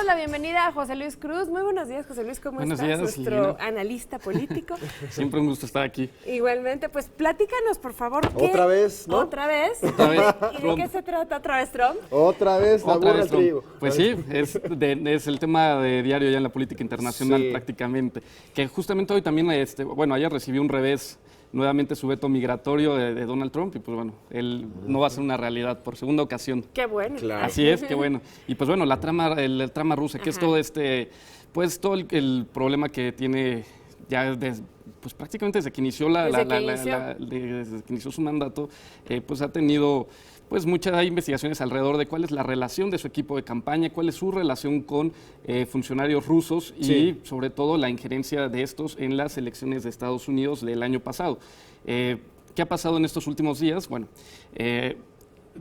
damos la bienvenida a José Luis Cruz. Muy buenos días, José Luis, ¿cómo Buenos estás? días, Nuestro Gina. analista político. Siempre un gusto estar aquí. Igualmente, pues platícanos, por favor. Otra vez, ¿no? ¿Otra vez? Otra vez, ¿Y de Trump. qué se trata otra vez, Trump? Otra vez la Otra burra vez al Trump. trigo. Pues sí, es el tema de diario ya en la política internacional Sí. prácticamente. Que justamente hoy también, ayer recibí un revés, nuevamente su veto migratorio de Donald Trump y pues bueno, él no va a ser una realidad por segunda ocasión. Qué bueno. Claro. Así es, qué bueno. Y pues bueno, el trama rusa, que es todo pues todo el problema que tiene ya pues prácticamente desde que inició desde que inició su mandato, pues ha tenido pues muchas investigaciones alrededor de cuál es la relación de su equipo de campaña, cuál es su relación con funcionarios rusos y Sí. sobre todo la injerencia de estos en las elecciones de Estados Unidos del año pasado. ¿Qué ha pasado en estos últimos días? Bueno,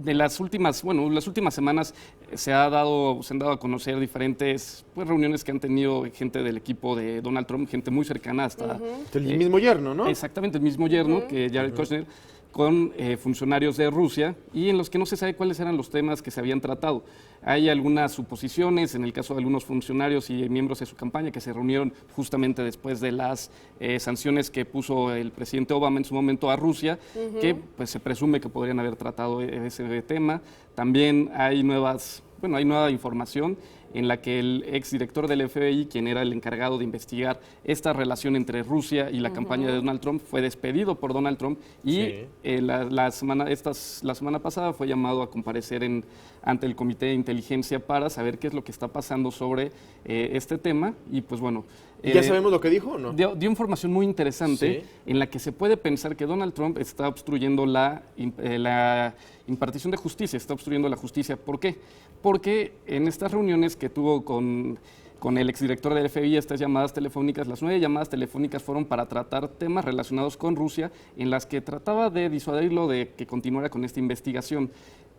las últimas semanas se han dado a conocer diferentes pues, reuniones que han tenido gente del equipo de Donald Trump, gente muy cercana hasta... El mismo yerno, ¿no? Exactamente, el mismo yerno que Jared Kushner, con funcionarios de Rusia y en los que no se sabe cuáles eran los temas que se habían tratado. Hay algunas suposiciones, en el caso de algunos funcionarios y miembros de su campaña que se reunieron justamente después de las sanciones que puso el presidente Obama en su momento a Rusia, que pues se presume que podrían haber tratado ese tema. También hay nueva información en la que el exdirector del FBI, quien era el encargado de investigar esta relación entre Rusia y la campaña de Donald Trump, fue despedido por Donald Trump y Sí. la semana pasada fue llamado a comparecer ante el Comité de Inteligencia para saber qué es lo que está pasando sobre este tema y pues bueno... ¿Ya sabemos lo que dijo o no? Dio información muy interesante Sí. en la que se puede pensar que Donald Trump está obstruyendo la impartición de justicia, está obstruyendo la justicia. ¿Por qué? Porque en estas reuniones que tuvo con el exdirector del FBI, estas llamadas telefónicas, las 9 llamadas telefónicas fueron para tratar temas relacionados con Rusia, en las que trataba de disuadirlo de que continuara con esta investigación.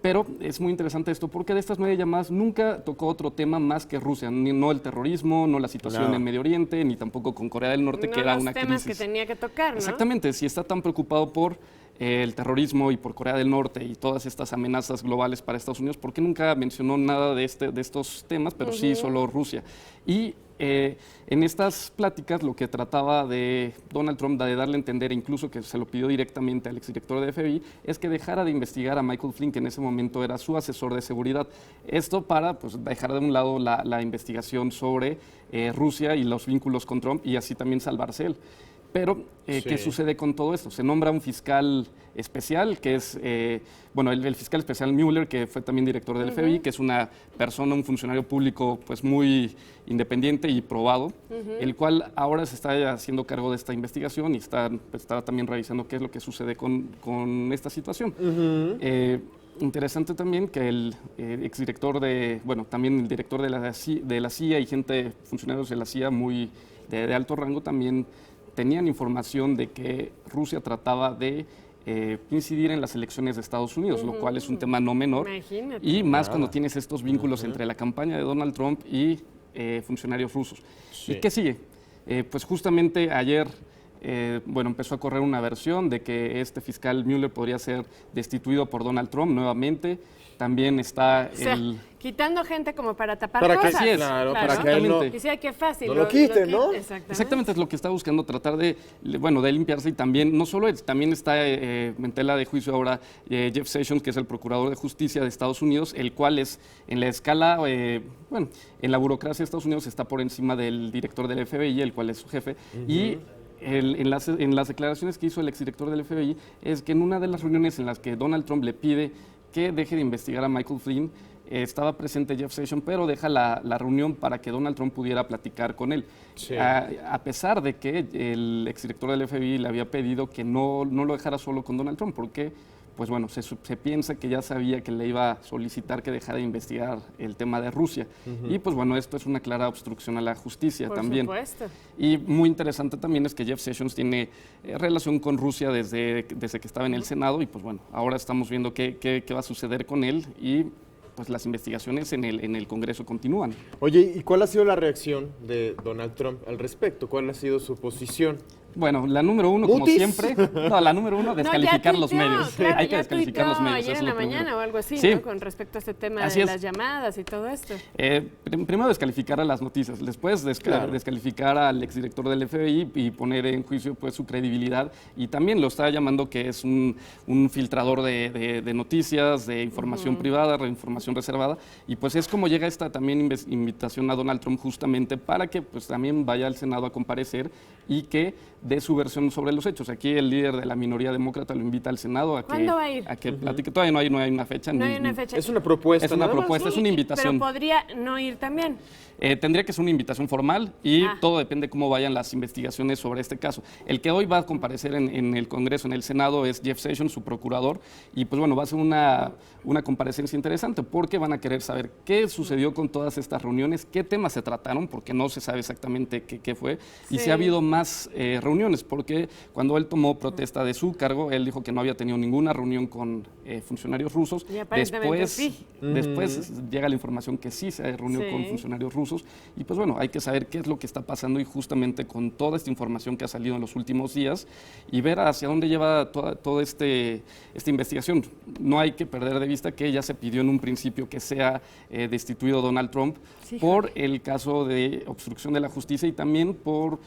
Pero es muy interesante esto, porque de estas 9 llamadas nunca tocó otro tema más que Rusia, no el terrorismo, no la situación Claro. en Medio Oriente, ni tampoco con Corea del Norte, No que era los una temas crisis. que tenía que tocar, ¿no? Exactamente, si está tan preocupado por el terrorismo y por Corea del Norte y todas estas amenazas globales para Estados Unidos, ¿por qué nunca mencionó nada de estos temas, pero sí solo Rusia? Y en estas pláticas lo que trataba de Donald Trump de darle a entender, incluso que se lo pidió directamente al exdirector de FBI, es que dejara de investigar a Michael Flynn, que en ese momento era su asesor de seguridad. Esto para pues, dejar de un lado la investigación sobre Rusia y los vínculos con Trump y así también salvarse él. Pero, ¿qué Sí. sucede con todo esto? Se nombra un fiscal especial, que es, el fiscal especial Mueller, que fue también director del FBI, que es una persona, un funcionario público pues muy independiente y probado, el cual ahora se está haciendo cargo de esta investigación y está también revisando qué es lo que sucede con esta situación. Interesante también que el exdirector también el director de la CIA y funcionarios de la CIA muy de alto rango también tenían información de que Rusia trataba de incidir en las elecciones de Estados Unidos, lo cual es un tema no menor. Imagínate. Y más cuando tienes estos vínculos entre la campaña de Donald Trump y funcionarios rusos. Sí. ¿Y qué sigue? Pues justamente ayer empezó a correr una versión de que este fiscal Mueller podría ser destituido por Donald Trump nuevamente. También está O sea, el... quitando gente como para tapar Para que cosas. Así es. Claro, para que a él no, Exactamente. Y sí, qué fácil. no lo quiten, ¿no? Exactamente. Es lo que está buscando, tratar de limpiarse y también, no solo él, también está en tela de juicio ahora Jeff Sessions, que es el procurador de justicia de Estados Unidos, el cual es en la escala, en la burocracia de Estados Unidos está por encima del director del FBI, el cual es su jefe, y en las declaraciones que hizo el exdirector del FBI es que en una de las reuniones en las que Donald Trump le pide que deje de investigar a Michael Flynn, estaba presente Jeff Sessions, pero deja la reunión para que Donald Trump pudiera platicar con él. Sí. A pesar de que el exdirector del FBI le había pedido que no lo dejara solo con Donald Trump, porque pues bueno, se piensa que ya sabía que le iba a solicitar que dejara de investigar el tema de Rusia. Y pues bueno, esto es una clara obstrucción a la justicia Por también. supuesto. Y muy interesante también es que Jeff Sessions tiene relación con Rusia desde que estaba en el Senado y pues bueno, ahora estamos viendo qué va a suceder con él y pues las investigaciones en el Congreso continúan. Oye, ¿y cuál ha sido la reacción de Donald Trump al respecto? ¿Cuál ha sido su posición? Bueno, la número uno, como ¿Mutis? siempre. No, la número uno, descalificar los medios. Claro, Hay que ya descalificar los tuiteó medios. ayer eso en es la lo primero. mañana o algo así, Sí. ¿no? Con respecto a este tema Así de es. las llamadas y todo esto. Primero descalificar a las noticias, después descalificar al exdirector del FBI y poner en juicio pues su credibilidad, y también lo está llamando que es un filtrador de noticias, de información privada, de información reservada, y pues es como llega esta también invitación a Donald Trump justamente para que pues también vaya al Senado a comparecer y que dé su versión sobre los hechos. Aquí el líder de la minoría demócrata lo invita al Senado a que, ¿Cuándo va a ir? a que platique. Todavía no hay una fecha. No hay una fecha. Es una propuesta. Es una nada más, propuesta, ¿no? es una invitación. Pero podría no ir también. Tendría que ser una invitación formal y Ah. todo depende cómo vayan las investigaciones sobre este caso. El que hoy va a comparecer en el Congreso, en el Senado, es Jeff Sessions, su procurador, y pues bueno, va a ser una comparecencia interesante porque van a querer saber qué sucedió con todas estas reuniones, qué temas se trataron, porque no se sabe exactamente qué fue, y Sí. si ha habido más reuniones, porque cuando él tomó protesta de su cargo, él dijo que no había tenido ninguna reunión con funcionarios rusos. Y aparentemente sí. Después llega la información que sí se reunió Sí. con funcionarios rusos, y pues bueno, hay que saber qué es lo que está pasando, y justamente con toda esta información que ha salido en los últimos días y ver hacia dónde lleva toda esta investigación. No hay que perder de vista que ya se pidió en un principio que sea destituido Donald Trump Sí, por el caso de obstrucción de la justicia, y también por,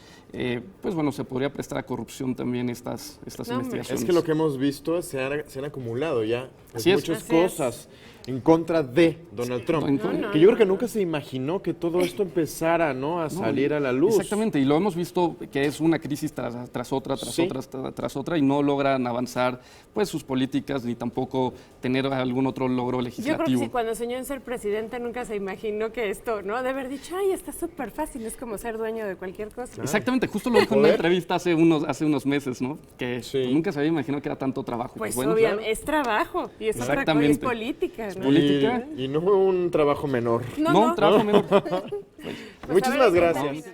pues bueno, se podría prestar a corrupción también estas No, hombre. investigaciones. Es que lo que hemos visto se han acumulado ya pues, Así es. muchas Así es. cosas en contra de Donald Trump. No, que yo creo que nunca se imaginó que todo esto empezara, ¿no? A salir a la luz. Exactamente, y lo hemos visto que es una crisis tras otra, Sí. tras otra, y no logran avanzar pues sus políticas ni tampoco tener algún otro logro Yo legislativo. creo que si cuando soñó en ser presidente nunca se imaginó que esto, ¿no? De haber dicho, ay, está súper fácil, es como ser dueño de cualquier cosa. Exactamente, justo lo dijo en una Joder. entrevista hace unos meses, ¿no? Que Sí. nunca se había imaginado que era tanto trabajo. Pues bueno, obviamente, es trabajo y es otra cosa, y es Exactamente. política, ¿no? política. Y no un trabajo menor. No, un trabajo menor. Pues a ver, Muchísimas ¿qué tal? gracias.